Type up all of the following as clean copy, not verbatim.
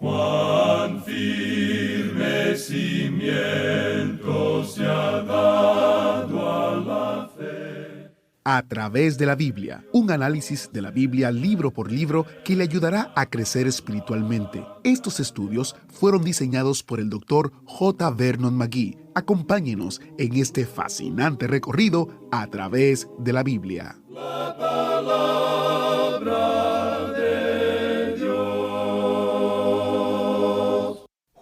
Cuán firme cimiento se ha dado a la fe. A través de la Biblia, un análisis de la Biblia libro por libro que le ayudará a crecer espiritualmente. Estos estudios fueron diseñados por el Dr. J. Vernon McGee. Acompáñenos en este fascinante recorrido a través de la Biblia. La palabra de Dios.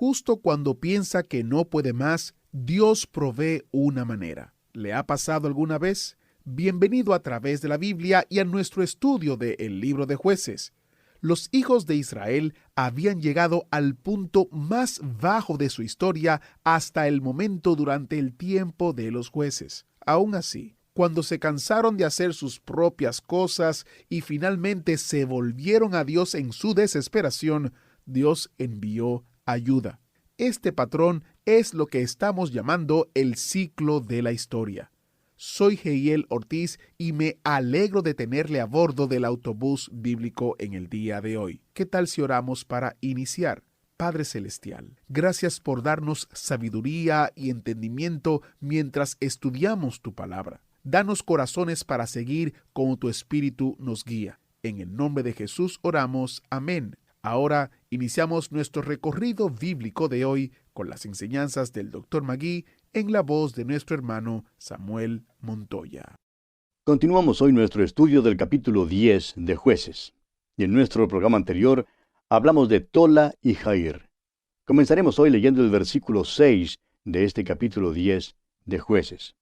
Justo cuando piensa que no puede más, Dios provee una manera. ¿Le ha pasado alguna vez? Bienvenido a través de la Biblia y a nuestro estudio de El Libro de Jueces. Los hijos de Israel habían llegado al punto más bajo de su historia hasta el momento durante el tiempo de los jueces. Aún así, cuando se cansaron de hacer sus propias cosas y finalmente se volvieron a Dios en su desesperación, Dios envió ayuda. Este patrón es lo que estamos llamando el ciclo de la historia. Soy Heiel Ortiz y me alegro de tenerle a bordo del autobús bíblico en el día de hoy. ¿Qué tal si oramos para iniciar? Padre Celestial, gracias por darnos sabiduría y entendimiento mientras estudiamos tu palabra. Danos corazones para seguir como tu Espíritu nos guía. En el nombre de Jesús oramos. Amén. Ahora iniciamos nuestro recorrido bíblico de hoy con las enseñanzas del Dr. McGee en la voz de nuestro hermano Samuel Montoya. Continuamos hoy nuestro estudio del capítulo 10 de Jueces. Y en nuestro programa anterior hablamos de Tola y Jair. Comenzaremos hoy leyendo el versículo 6 de este capítulo 10 de Jueces.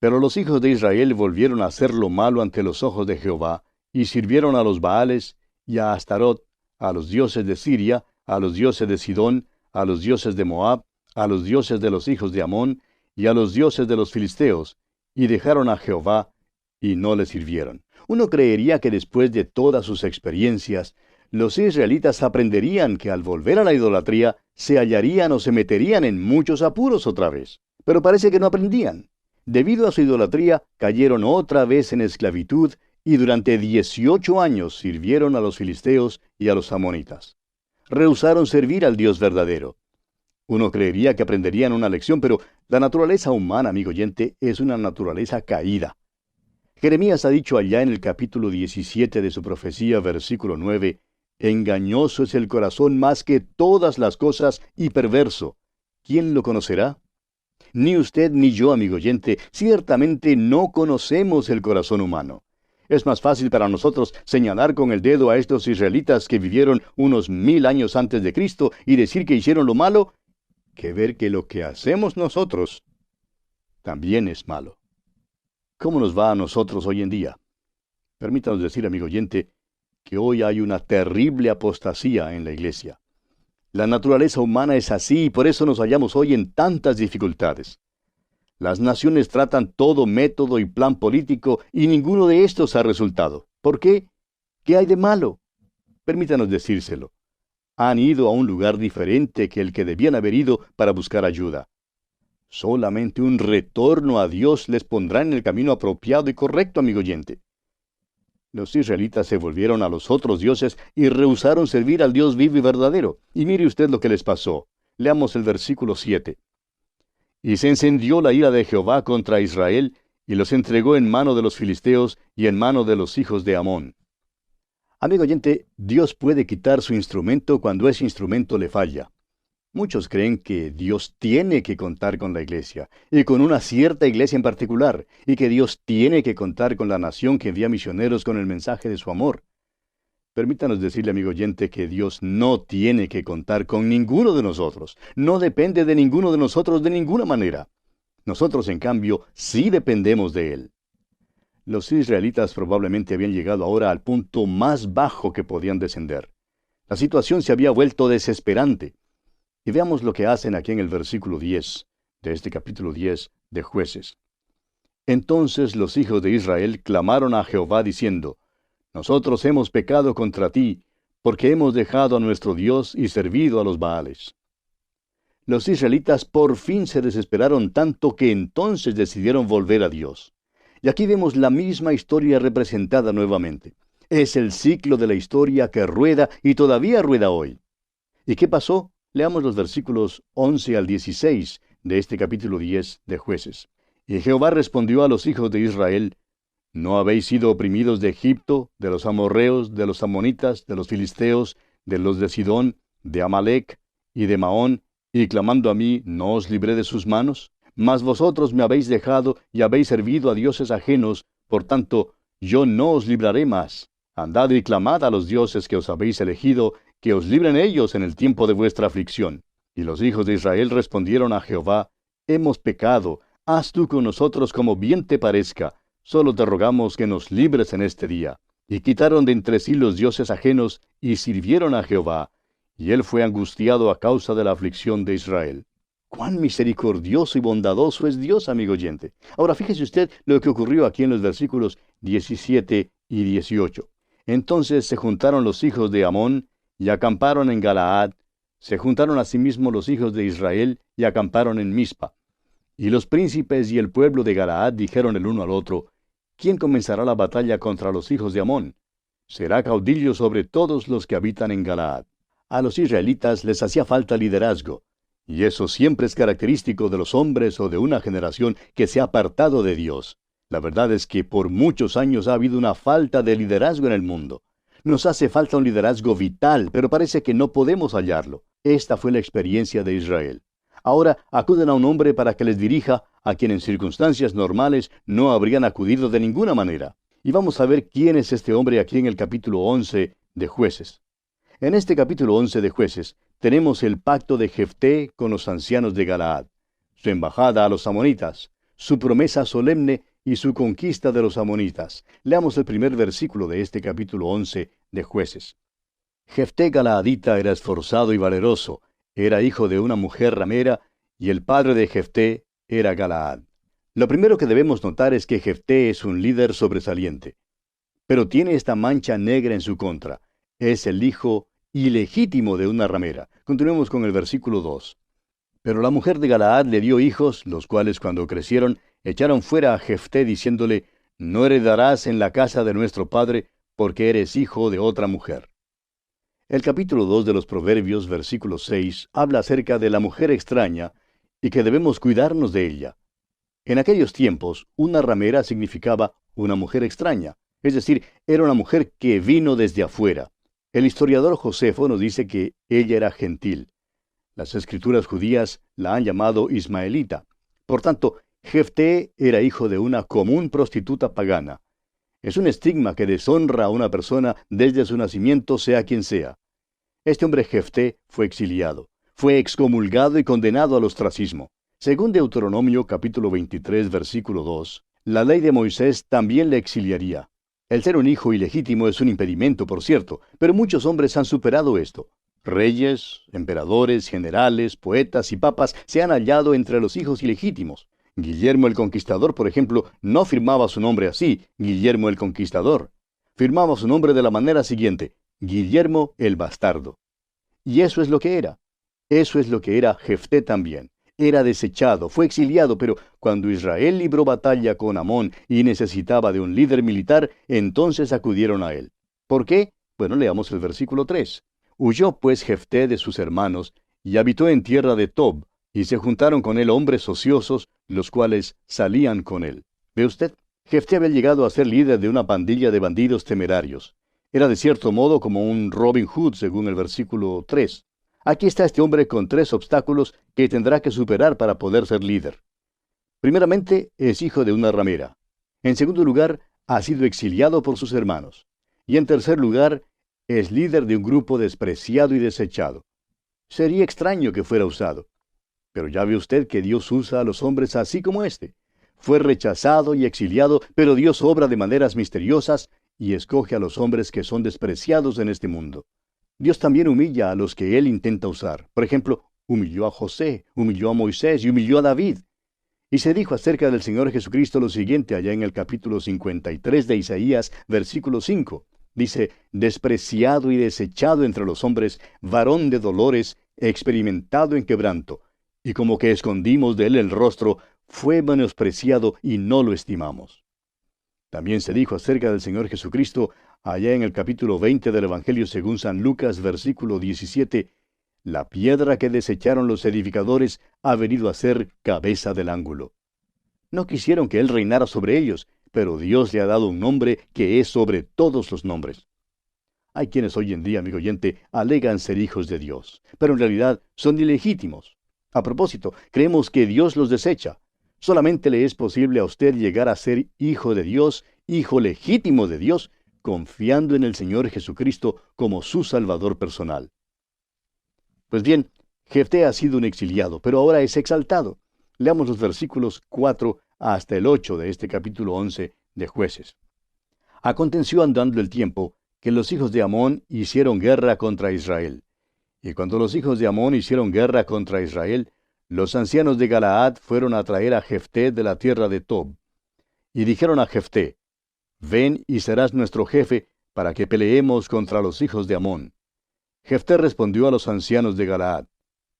Pero los hijos de Israel volvieron a hacer lo malo ante los ojos de Jehová, y sirvieron a los Baales y a Astarot, a los dioses de Siria, a los dioses de Sidón, a los dioses de Moab, a los dioses de los hijos de Amón, y a los dioses de los filisteos, y dejaron a Jehová, y no le sirvieron. Uno creería que después de todas sus experiencias, los israelitas aprenderían que al volver a la idolatría, se hallarían o se meterían en muchos apuros otra vez. Pero parece que no aprendían. Debido a su idolatría, cayeron otra vez en esclavitud, y durante 18 años sirvieron a los filisteos y a los amonitas. Rehusaron servir al Dios verdadero. Uno creería que aprenderían una lección, pero la naturaleza humana, amigo oyente, es una naturaleza caída. Jeremías ha dicho allá en el capítulo 17 de su profecía, versículo 9, «Engañoso es el corazón más que todas las cosas y perverso. ¿Quién lo conocerá?» Ni usted ni yo, amigo oyente, ciertamente no conocemos el corazón humano. Es más fácil para nosotros señalar con el dedo a estos israelitas que vivieron unos 1000 años antes de Cristo y decir que hicieron lo malo, que ver que lo que hacemos nosotros también es malo. ¿Cómo nos va a nosotros hoy en día? Permítanos decir, amigo oyente, que hoy hay una terrible apostasía en la iglesia. La naturaleza humana es así y por eso nos hallamos hoy en tantas dificultades. Las naciones tratan todo método y plan político y ninguno de estos ha resultado. ¿Por qué? ¿Qué hay de malo? Permítanos decírselo. Han ido a un lugar diferente que el que debían haber ido para buscar ayuda. Solamente un retorno a Dios les pondrá en el camino apropiado y correcto, amigo oyente. Los israelitas se volvieron a los otros dioses y rehusaron servir al Dios vivo y verdadero. Y mire usted lo que les pasó. Leamos el versículo 7. Y se encendió la ira de Jehová contra Israel, y los entregó en mano de los filisteos y en mano de los hijos de Amón. Amigo oyente, Dios puede quitar su instrumento cuando ese instrumento le falla. Muchos creen que Dios tiene que contar con la iglesia, y con una cierta iglesia en particular, y que Dios tiene que contar con la nación que envía misioneros con el mensaje de su amor. Permítanos decirle, amigo oyente, que Dios no tiene que contar con ninguno de nosotros. No depende de ninguno de nosotros de ninguna manera. Nosotros, en cambio, sí dependemos de Él. Los israelitas probablemente habían llegado ahora al punto más bajo que podían descender. La situación se había vuelto desesperante. Y veamos lo que hacen aquí en el versículo 10 de este capítulo 10 de Jueces. Entonces los hijos de Israel clamaron a Jehová diciendo, Nosotros hemos pecado contra ti, porque hemos dejado a nuestro Dios y servido a los Baales. Los israelitas por fin se desesperaron tanto que entonces decidieron volver a Dios. Y aquí vemos la misma historia representada nuevamente. Es el ciclo de la historia que rueda y todavía rueda hoy. ¿Y qué pasó? Leamos los versículos 11 al 16 de este capítulo 10 de Jueces. Y Jehová respondió a los hijos de Israel: ¿No habéis sido oprimidos de Egipto, de los amorreos, de los amonitas, de los filisteos, de los de Sidón, de Amalec y de Maón, y clamando a mí, no os libré de sus manos? Mas vosotros me habéis dejado y habéis servido a dioses ajenos, por tanto, yo no os libraré más. Andad y clamad a los dioses que os habéis elegido, que os libren ellos en el tiempo de vuestra aflicción. Y los hijos de Israel respondieron a Jehová: Hemos pecado, haz tú con nosotros como bien te parezca, solo te rogamos que nos libres en este día. Y quitaron de entre sí los dioses ajenos, y sirvieron a Jehová, y él fue angustiado a causa de la aflicción de Israel. ¡Cuán misericordioso y bondadoso es Dios, amigo oyente! Ahora fíjese usted lo que ocurrió aquí en los versículos 17 y 18. Entonces se juntaron los hijos de Amón, y acamparon en Galaad. Se juntaron asimismo los hijos de Israel, y acamparon en Mizpa. Y los príncipes y el pueblo de Galaad dijeron el uno al otro: ¿Quién comenzará la batalla contra los hijos de Amón? Será caudillo sobre todos los que habitan en Galaad. A los israelitas les hacía falta liderazgo, y eso siempre es característico de los hombres o de una generación que se ha apartado de Dios. La verdad es que por muchos años ha habido una falta de liderazgo en el mundo. Nos hace falta un liderazgo vital, pero parece que no podemos hallarlo. Esta fue la experiencia de Israel. Ahora acuden a un hombre para que les dirija, a quien en circunstancias normales no habrían acudido de ninguna manera. Y vamos a ver quién es este hombre aquí en el capítulo 11 de Jueces. En este capítulo 11 de Jueces tenemos el pacto de Jefté con los ancianos de Galaad, su embajada a los amonitas, su promesa solemne y su conquista de los amonitas. Leamos el primer versículo de este capítulo 11 de Jueces. Jefté Galaadita era esforzado y valeroso, era hijo de una mujer ramera, y el padre de Jefté era Galaad. Lo primero que debemos notar es que Jefté es un líder sobresaliente. Pero tiene esta mancha negra en su contra. Es el hijo ilegítimo de una ramera. Continuemos con el versículo 2. Pero la mujer de Galaad le dio hijos, los cuales cuando crecieron echaron fuera a Jefté diciéndole: No heredarás en la casa de nuestro padre, porque eres hijo de otra mujer. El capítulo 2 de los Proverbios, versículo 6, habla acerca de la mujer extraña y que debemos cuidarnos de ella. En aquellos tiempos, una ramera significaba una mujer extraña, es decir, era una mujer que vino desde afuera. El historiador Josefo nos dice que ella era gentil. Las escrituras judías la han llamado ismaelita. Por tanto, Jefté era hijo de una común prostituta pagana. Es un estigma que deshonra a una persona desde su nacimiento, sea quien sea. Este hombre Jefté fue exiliado, fue excomulgado y condenado al ostracismo. Según Deuteronomio capítulo 23, versículo 2, la ley de Moisés también le exiliaría. El ser un hijo ilegítimo es un impedimento, por cierto, pero muchos hombres han superado esto. Reyes, emperadores, generales, poetas y papas se han hallado entre los hijos ilegítimos. Guillermo el Conquistador, por ejemplo, no firmaba su nombre así, Guillermo el Conquistador. Firmaba su nombre de la manera siguiente: Guillermo el Bastardo. Y eso es lo que era. Eso es lo que era Jefté también. Era desechado, fue exiliado, pero cuando Israel libró batalla con Amón y necesitaba de un líder militar, entonces acudieron a él. ¿Por qué? Bueno, leamos el versículo 3. Huyó pues Jefté de sus hermanos, y habitó en tierra de Tob, y se juntaron con él hombres ociosos, los cuales salían con él. ¿Ve usted? Jefté había llegado a ser líder de una pandilla de bandidos temerarios. Era de cierto modo como un Robin Hood, según el versículo 3. Aquí está este hombre con 3 obstáculos que tendrá que superar para poder ser líder. Primeramente, es hijo de una ramera. En segundo lugar, ha sido exiliado por sus hermanos. Y en tercer lugar, es líder de un grupo despreciado y desechado. Sería extraño que fuera usado. Pero ya ve usted que Dios usa a los hombres así como este. Fue rechazado y exiliado, pero Dios obra de maneras misteriosas y escoge a los hombres que son despreciados en este mundo. Dios también humilla a los que Él intenta usar. Por ejemplo, humilló a José, humilló a Moisés y humilló a David. Y se dijo acerca del Señor Jesucristo lo siguiente allá en el capítulo 53 de Isaías, versículo 5. Dice: despreciado y desechado entre los hombres, varón de dolores, experimentado en quebranto. Y como que escondimos de él el rostro, fue menospreciado y no lo estimamos. También se dijo acerca del Señor Jesucristo allá en el capítulo 20 del Evangelio según San Lucas, versículo 17, la piedra que desecharon los edificadores ha venido a ser cabeza del ángulo. No quisieron que él reinara sobre ellos, pero Dios le ha dado un nombre que es sobre todos los nombres. Hay quienes hoy en día, amigo oyente, alegan ser hijos de Dios, pero en realidad son ilegítimos. A propósito, creemos que Dios los desecha. Solamente le es posible a usted llegar a ser hijo de Dios, hijo legítimo de Dios, confiando en el Señor Jesucristo como su Salvador personal. Pues bien, Jefté ha sido un exiliado, pero ahora es exaltado. Leamos los versículos 4 hasta el 8 de este capítulo 11 de Jueces. Aconteció andando el tiempo que los hijos de Amón hicieron guerra contra Israel. Y cuando los hijos de Amón hicieron guerra contra Israel, los ancianos de Galaad fueron a traer a Jefté de la tierra de Tob. Y dijeron a Jefté: Ven y serás nuestro jefe, para que peleemos contra los hijos de Amón. Jefté respondió a los ancianos de Galaad: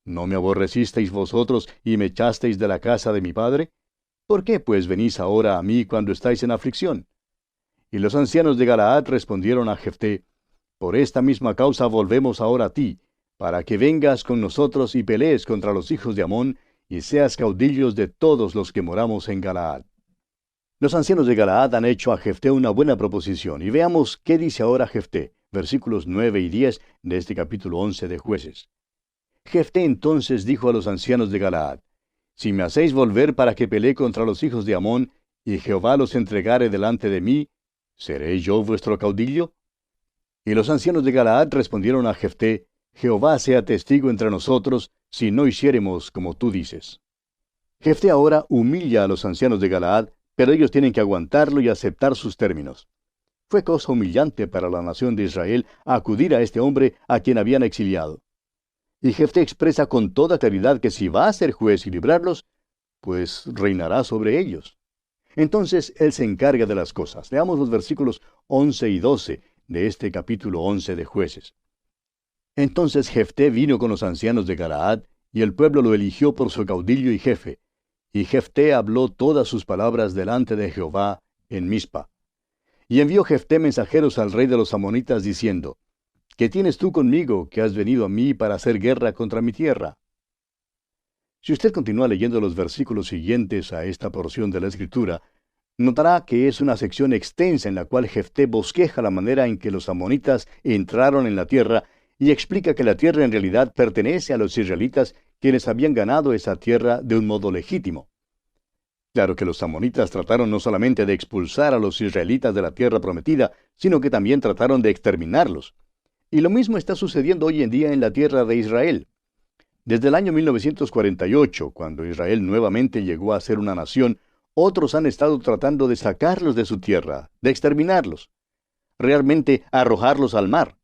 ¿No me aborrecisteis vosotros y me echasteis de la casa de mi padre? ¿Por qué pues venís ahora a mí cuando estáis en aflicción? Y los ancianos de Galaad respondieron a Jefté: Por esta misma causa volvemos ahora a ti, para que vengas con nosotros y pelees contra los hijos de Amón, y seas caudillos de todos los que moramos en Galaad. Los ancianos de Galaad han hecho a Jefté una buena proposición, y veamos qué dice ahora Jefté, versículos 9 y 10 de este capítulo 11 de Jueces. Jefté entonces dijo a los ancianos de Galaad: Si me hacéis volver para que pelee contra los hijos de Amón, y Jehová los entregare delante de mí, ¿seré yo vuestro caudillo? Y los ancianos de Galaad respondieron a Jefté: Jehová sea testigo entre nosotros, si no hiciéremos como tú dices. Jefté ahora humilla a los ancianos de Galaad, pero ellos tienen que aguantarlo y aceptar sus términos. Fue cosa humillante para la nación de Israel acudir a este hombre a quien habían exiliado. Y Jefté expresa con toda claridad que si va a ser juez y librarlos, pues reinará sobre ellos. Entonces él se encarga de las cosas. Leamos los versículos 11 y 12 de este capítulo 11 de Jueces. Entonces Jefté vino con los ancianos de Galaad, y el pueblo lo eligió por su caudillo y jefe. Y Jefté habló todas sus palabras delante de Jehová en Mizpa. Y envió Jefté mensajeros al rey de los amonitas, diciendo: ¿Qué tienes tú conmigo, que has venido a mí para hacer guerra contra mi tierra? Si usted continúa leyendo los versículos siguientes a esta porción de la Escritura, notará que es una sección extensa en la cual Jefté bosqueja la manera en que los amonitas entraron en la tierra y explica que la tierra en realidad pertenece a los israelitas, quienes habían ganado esa tierra de un modo legítimo. Claro que los amonitas trataron no solamente de expulsar a los israelitas de la tierra prometida, sino que también trataron de exterminarlos. Y lo mismo está sucediendo hoy en día en la tierra de Israel. Desde el año 1948, cuando Israel nuevamente llegó a ser una nación, otros han estado tratando de sacarlos de su tierra, de exterminarlos, realmente arrojarlos al mar.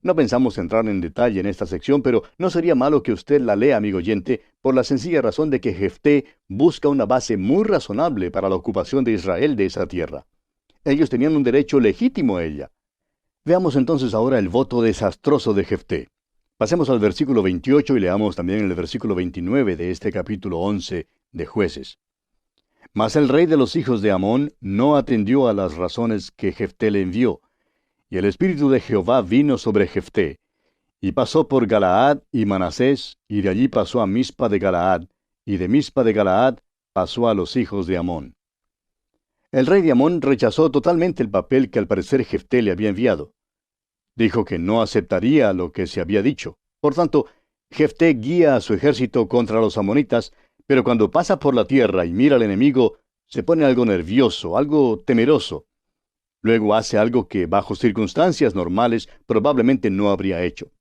No pensamos entrar en detalle en esta sección, pero no sería malo que usted la lea, amigo oyente, por la sencilla razón de que Jefté busca una base muy razonable para la ocupación de Israel de esa tierra. Ellos tenían un derecho legítimo a ella. Veamos entonces ahora el voto desastroso de Jefté. Pasemos al versículo 28 y leamos también el versículo 29 de este capítulo 11 de Jueces. Mas el rey de los hijos de Amón no atendió a las razones que Jefté le envió, y el espíritu de Jehová vino sobre Jefté, y pasó por Galaad y Manasés, y de allí pasó a Mizpa de Galaad, y de Mizpa de Galaad pasó a los hijos de Amón. El rey de Amón rechazó totalmente el papel que al parecer Jefté le había enviado. Dijo que no aceptaría lo que se había dicho. Por tanto, Jefté guía a su ejército contra los amonitas, pero cuando pasa por la tierra y mira al enemigo, se pone algo nervioso, algo temeroso. Luego hace algo que bajo circunstancias normales probablemente no habría hecho.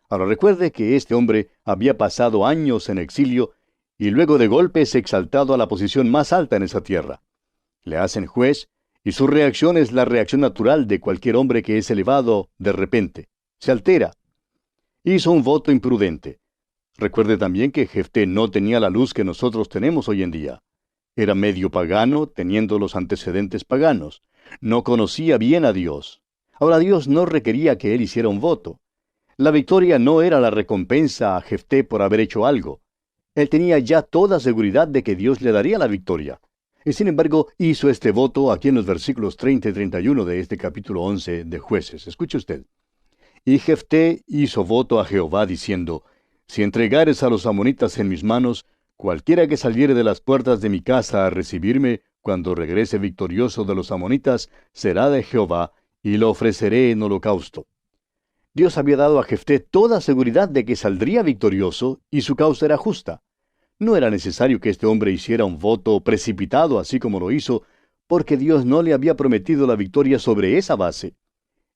Ahora recuerde que este hombre había pasado años en exilio y luego de golpe es exaltado a la posición más alta en esa tierra. Le hacen juez y su reacción es la reacción natural de cualquier hombre que es elevado de repente. Se altera. Hizo un voto imprudente. Recuerde también que Jefté no tenía la luz que nosotros tenemos hoy en día. Era medio pagano, teniendo los antecedentes paganos. No conocía bien a Dios. Ahora Dios no requería que él hiciera un voto. La victoria no era la recompensa a Jefté por haber hecho algo. Él tenía ya toda seguridad de que Dios le daría la victoria. Y sin embargo, hizo este voto aquí en los versículos 30 y 31 de este capítulo 11 de Jueces. Escuche usted. Y Jefté hizo voto a Jehová diciendo, si entregares a los amonitas en mis manos, cualquiera que saliere de las puertas de mi casa a recibirme, cuando regrese victorioso de los amonitas, será de Jehová, y lo ofreceré en holocausto. Dios había dado a Jefté toda seguridad de que saldría victorioso, y su causa era justa. No era necesario que este hombre hiciera un voto precipitado así como lo hizo, porque Dios no le había prometido la victoria sobre esa base.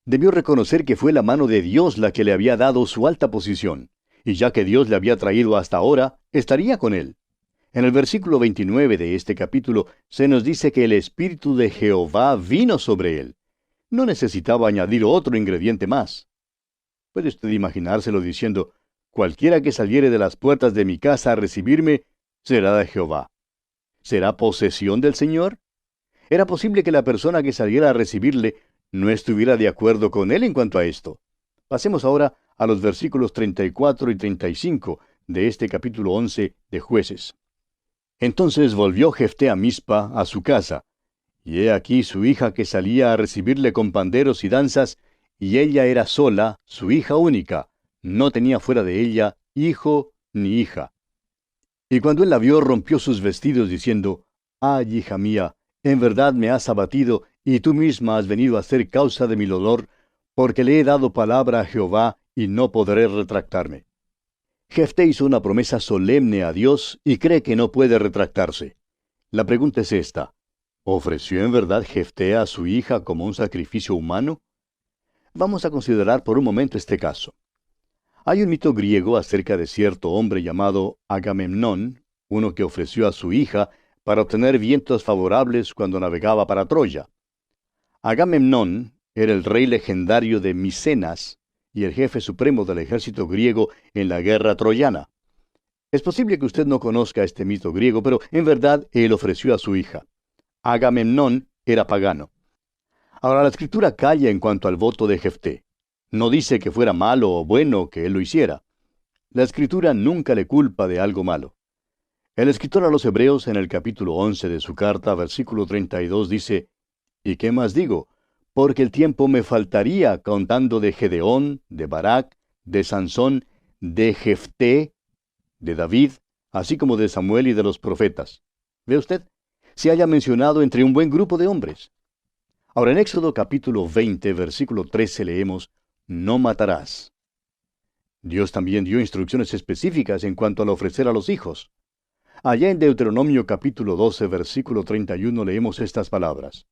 Debió reconocer que fue la mano de Dios la que le había dado su alta posición, y ya que Dios le había traído hasta ahora, estaría con él. En el versículo 29 de este capítulo se nos dice que el Espíritu de Jehová vino sobre él. No necesitaba añadir otro ingrediente más. ¿Puede usted imaginárselo diciendo, cualquiera que saliere de las puertas de mi casa a recibirme, será de Jehová? ¿Será posesión del Señor? Era posible que la persona que saliera a recibirle no estuviera de acuerdo con él en cuanto a esto. Pasemos ahora a los versículos 34 y 35 de este capítulo 11 de Jueces. Entonces volvió Jefté a Mizpa, a su casa, y he aquí su hija que salía a recibirle con panderos y danzas, y ella era sola, su hija única, no tenía fuera de ella hijo ni hija. Y cuando él la vio, rompió sus vestidos, diciendo, ay, hija mía, en verdad me has abatido, y tú misma has venido a ser causa de mi dolor, porque le he dado palabra a Jehová, y no podré retractarme. Jefté hizo una promesa solemne a Dios, y cree que no puede retractarse. La pregunta es esta, ¿ofreció en verdad Jefté a su hija como un sacrificio humano? Vamos a considerar por un momento este caso. Hay un mito griego acerca de cierto hombre llamado Agamemnón, uno que ofreció a su hija para obtener vientos favorables cuando navegaba para Troya. Agamemnón era el rey legendario de Micenas y el jefe supremo del ejército griego en la guerra troyana. Es posible que usted no conozca este mito griego, pero en verdad él ofreció a su hija. Agamemnón era pagano. Ahora la escritura calla en cuanto al voto de Jefté. No dice que fuera malo o bueno que él lo hiciera. La escritura nunca le culpa de algo malo. El escritor a los Hebreos en el capítulo 11 de su carta, versículo 32 dice, ¿y qué más digo? Porque el tiempo me faltaría contando de Gedeón, de Barak, de Sansón, de Jefté, de David, así como de Samuel y de los profetas. ¿Ve usted? Se haya mencionado entre un buen grupo de hombres. Ahora en Éxodo capítulo 20, versículo 13 leemos, no matarás. Dios también dio instrucciones específicas en cuanto al ofrecer a los hijos. Allá en Deuteronomio capítulo 12, versículo 31 leemos estas palabras.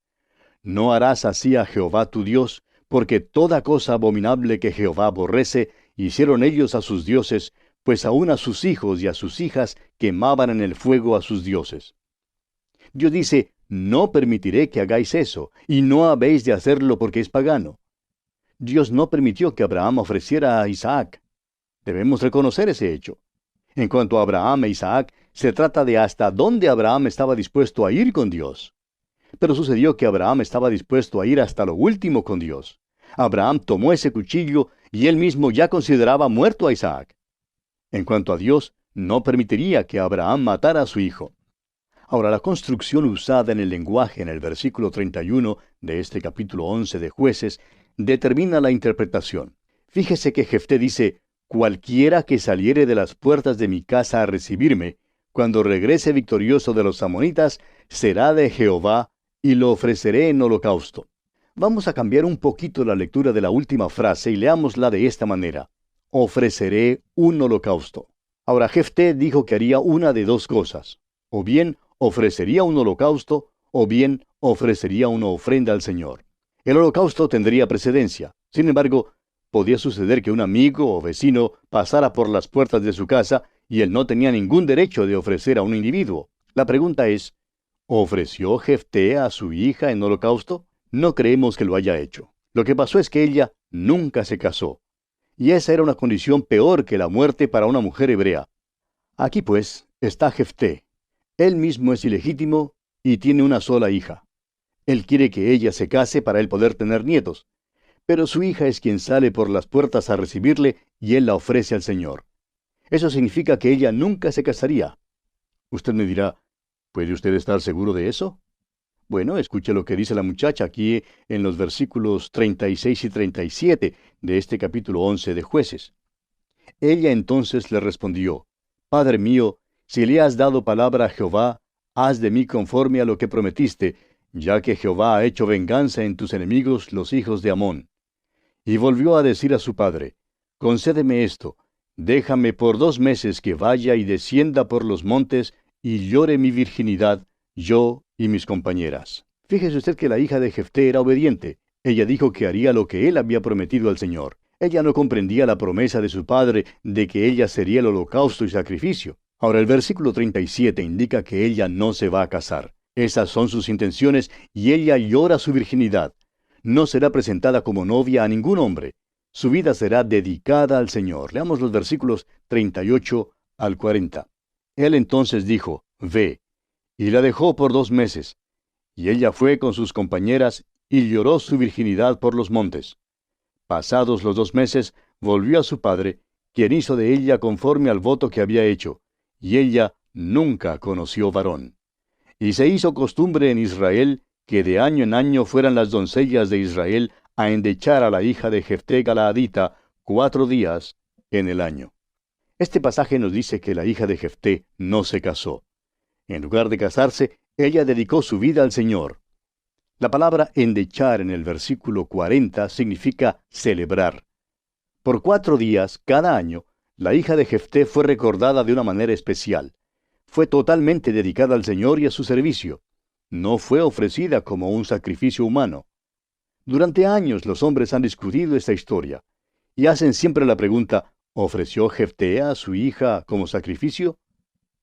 No harás así a Jehová tu Dios, porque toda cosa abominable que Jehová aborrece, hicieron ellos a sus dioses, pues aun a sus hijos y a sus hijas quemaban en el fuego a sus dioses. Dios dice, no permitiré que hagáis eso, y no habéis de hacerlo porque es pagano. Dios no permitió que Abraham ofreciera a Isaac. Debemos reconocer ese hecho. En cuanto a Abraham e Isaac, se trata de hasta dónde Abraham estaba dispuesto a ir con Dios. Pero sucedió que Abraham estaba dispuesto a ir hasta lo último con Dios. Abraham tomó ese cuchillo y él mismo ya consideraba muerto a Isaac. En cuanto a Dios, no permitiría que Abraham matara a su hijo. Ahora, la construcción usada en el lenguaje en el versículo 31 de este capítulo 11 de Jueces determina la interpretación. Fíjese que Jefté dice, cualquiera que saliere de las puertas de mi casa a recibirme, cuando regrese victorioso de los amonitas, será de Jehová, y lo ofreceré en holocausto. Vamos a cambiar un poquito la lectura de la última frase y leámosla de esta manera. Ofreceré un holocausto. Ahora Jefté dijo que haría una de dos cosas. O bien ofrecería un holocausto, o bien ofrecería una ofrenda al Señor. El holocausto tendría precedencia. Sin embargo, podía suceder que un amigo o vecino pasara por las puertas de su casa y él no tenía ningún derecho de ofrecer a un individuo. La pregunta es, ¿ofreció Jefté a su hija en holocausto? No creemos que lo haya hecho. Lo que pasó es que ella nunca se casó. Y esa era una condición peor que la muerte para una mujer hebrea. Aquí pues está Jefté. Él mismo es ilegítimo y tiene una sola hija. Él quiere que ella se case para él poder tener nietos. Pero su hija es quien sale por las puertas a recibirle y él la ofrece al Señor. Eso significa que ella nunca se casaría. Usted me dirá, ¿puede usted estar seguro de eso? Bueno, escuche lo que dice la muchacha aquí en los versículos 36 y 37 de este capítulo 11 de Jueces. Ella entonces le respondió, Padre mío, si le has dado palabra a Jehová, haz de mí conforme a lo que prometiste, ya que Jehová ha hecho venganza en tus enemigos, los hijos de Amón. Y volvió a decir a su padre, Concédeme esto, déjame por 2 meses que vaya y descienda por los montes y llore mi virginidad, yo y mis compañeras. Fíjese usted que la hija de Jefté era obediente. Ella dijo que haría lo que él había prometido al Señor. Ella no comprendía la promesa de su padre de que ella sería el holocausto y sacrificio. Ahora el versículo 37 indica que ella no se va a casar. Esas son sus intenciones y ella llora su virginidad. No será presentada como novia a ningún hombre. Su vida será dedicada al Señor. Leamos los versículos 38 al 40. Él entonces dijo, Ve, y la dejó por 2 meses. Y ella fue con sus compañeras y lloró su virginidad por los montes. Pasados los 2 meses, volvió a su padre, quien hizo de ella conforme al voto que había hecho, y ella nunca conoció varón. Y se hizo costumbre en Israel que de año en año fueran las doncellas de Israel a endechar a la hija de Jefté Galaadita 4 días en el año. Este pasaje nos dice que la hija de Jefté no se casó. En lugar de casarse, ella dedicó su vida al Señor. La palabra endechar en el versículo 40 significa celebrar. Por 4 días cada año, la hija de Jefté fue recordada de una manera especial. Fue totalmente dedicada al Señor y a su servicio. No fue ofrecida como un sacrificio humano. Durante años los hombres han discutido esta historia y hacen siempre la pregunta, ¿ofreció Jefté a su hija como sacrificio?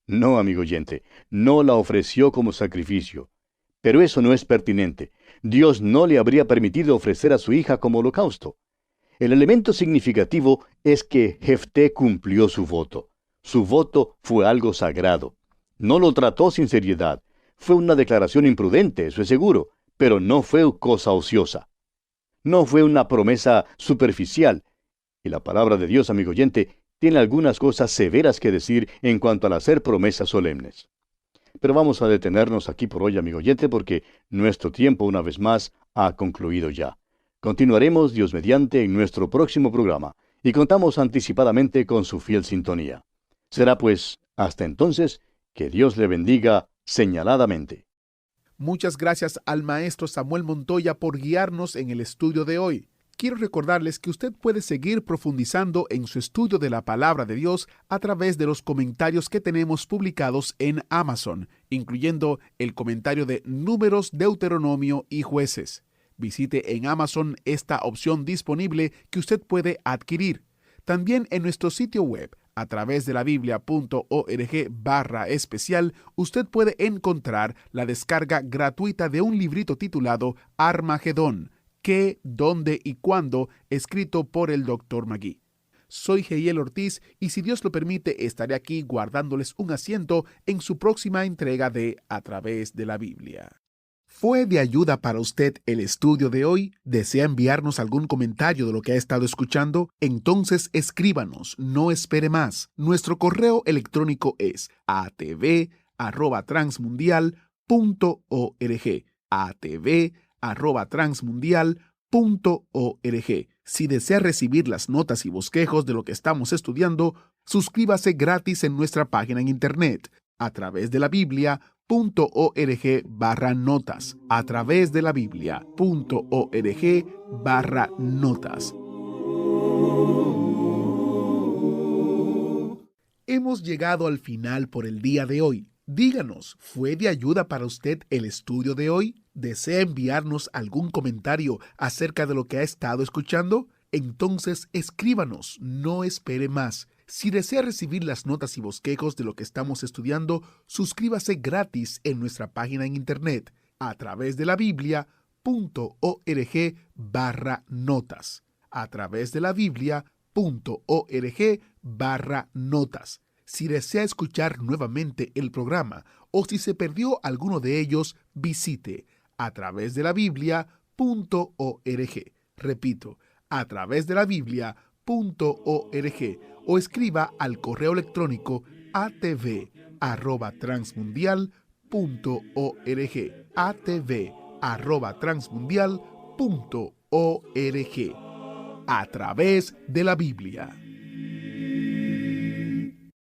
No, amigo oyente, no la ofreció como sacrificio. Pero eso no es pertinente. Dios no le habría permitido ofrecer a su hija como holocausto. El elemento significativo es que Jefté cumplió su voto. Su voto fue algo sagrado. No lo trató sin seriedad. Fue una declaración imprudente, eso es seguro, pero no fue cosa ociosa. No fue una promesa superficial. Y la palabra de Dios, amigo oyente, tiene algunas cosas severas que decir en cuanto al hacer promesas solemnes. Pero vamos a detenernos aquí por hoy, amigo oyente, porque nuestro tiempo, una vez más, ha concluido ya. Continuaremos, Dios mediante, en nuestro próximo programa, y contamos anticipadamente con su fiel sintonía. Será pues, hasta entonces, que Dios le bendiga señaladamente. Muchas gracias al maestro Samuel Montoya por guiarnos en el estudio de hoy. Quiero recordarles que usted puede seguir profundizando en su estudio de la Palabra de Dios a través de los comentarios que tenemos publicados en Amazon, incluyendo el comentario de Números, Deuteronomio y Jueces. Visite en Amazon esta opción disponible que usted puede adquirir. También en nuestro sitio web, a través de la biblia.org/especial, usted puede encontrar la descarga gratuita de un librito titulado Armagedón, ¿Qué, dónde y cuándo?, escrito por el Dr. Magui. Soy Jehiel Ortiz y si Dios lo permite estaré aquí guardándoles un asiento en su próxima entrega de A través de la Biblia. ¿Fue de ayuda para usted el estudio de hoy? ¿Desea enviarnos algún comentario de lo que ha estado escuchando? Entonces escríbanos, no espere más. Nuestro correo electrónico es atv@transmundial.org. atv@transmundial.org. Si desea recibir las notas y bosquejos de lo que estamos estudiando, suscríbase gratis en nuestra página en internet, a través de la Biblia.org/notas, a través de la Biblia.org/notas. Hemos llegado al final por el día de hoy. Díganos, ¿fue de ayuda para usted el estudio de hoy? ¿Desea enviarnos algún comentario acerca de lo que ha estado escuchando? Entonces escríbanos, no espere más. Si desea recibir las notas y bosquejos de lo que estamos estudiando, suscríbase gratis en nuestra página en internet, a través de la Biblia.org/notas, a través de la Biblia.org/notas. Si desea escuchar nuevamente el programa o si se perdió alguno de ellos, visite a través de la Biblia.org. Repito, a través de la Biblia.org o escriba al correo electrónico atv@transmundial.org. atv@transmundial.org. A través de la Biblia.